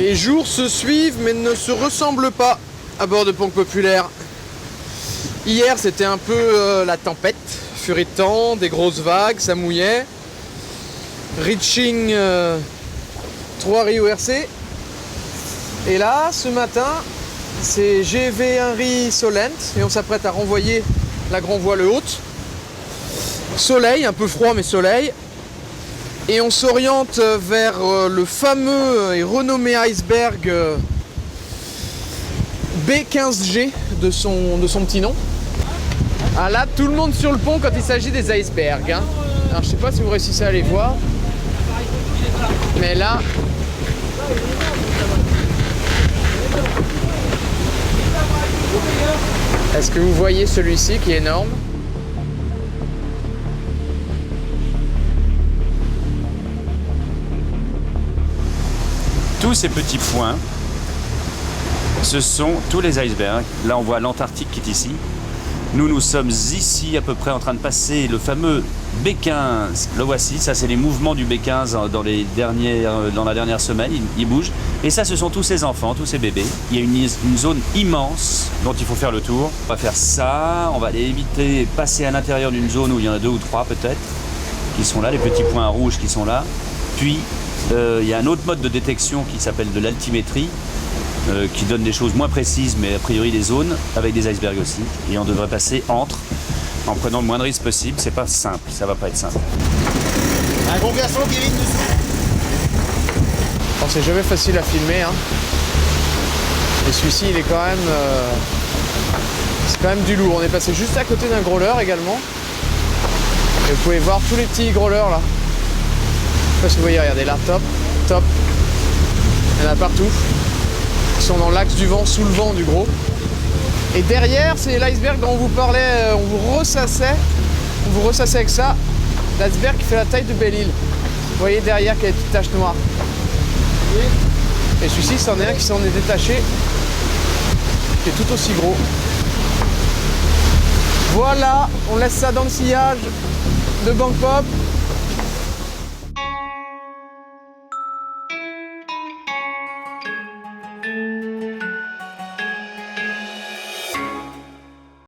Les jours se suivent mais ne se ressemblent pas à bord de Ponk Populaire. Hier c'était un peu la tempête, furie de temps, des grosses vagues, ça mouillait. Reaching 3 Rio RC. Et là, ce matin, c'est GV Henry Solent et on s'apprête à renvoyer la grand voile haute. Soleil, un peu froid mais soleil. Et on s'oriente vers le fameux et renommé iceberg B15G de son petit nom. Ah là, tout le monde sur le pont quand il s'agit des icebergs. Hein. Alors je sais pas si vous réussissez à les voir. Mais là... Est-ce que vous voyez celui-ci qui est énorme ? Tous ces petits points, ce sont tous les icebergs. Là, on voit l'Antarctique qui est ici. Nous sommes ici à peu près en train de passer le fameux B15. Le voici, ça c'est les mouvements du B15 dans la dernière semaine, il bouge. Et ça, ce sont tous ces enfants, tous ces bébés. Il y a une zone immense dont il faut faire le tour. On va faire ça, on va aller éviter passer à l'intérieur d'une zone où il y en a 2 ou 3 peut-être, qui sont là, les petits points rouges qui sont là. Puis, il y a un autre mode de détection qui s'appelle de l'altimétrie, qui donne des choses moins précises, mais a priori des zones, avec des icebergs aussi. Et on devrait passer entre, en prenant le moins de risques possible. C'est pas simple, ça va pas être simple. Un gros glaçon qui vient dessous. Bon, c'est jamais facile à filmer. Hein. Et celui-ci, il est quand même... c'est quand même du lourd. On est passé juste à côté d'un growler également. Et vous pouvez voir tous les petits growlers là. Je sais pas si vous voyez, regardez là, top. Il y en a partout. Ils sont dans l'axe du vent, sous le vent du gros. Et derrière, c'est l'iceberg dont on vous parlait, on vous ressassait avec ça. L'iceberg qui fait la taille de Belle-Île. Vous voyez derrière qu'il y a des petites taches noires. Et celui-ci, c'en est un qui s'en est détaché, qui est tout aussi gros. Voilà, on laisse ça dans le sillage de Bank Pop.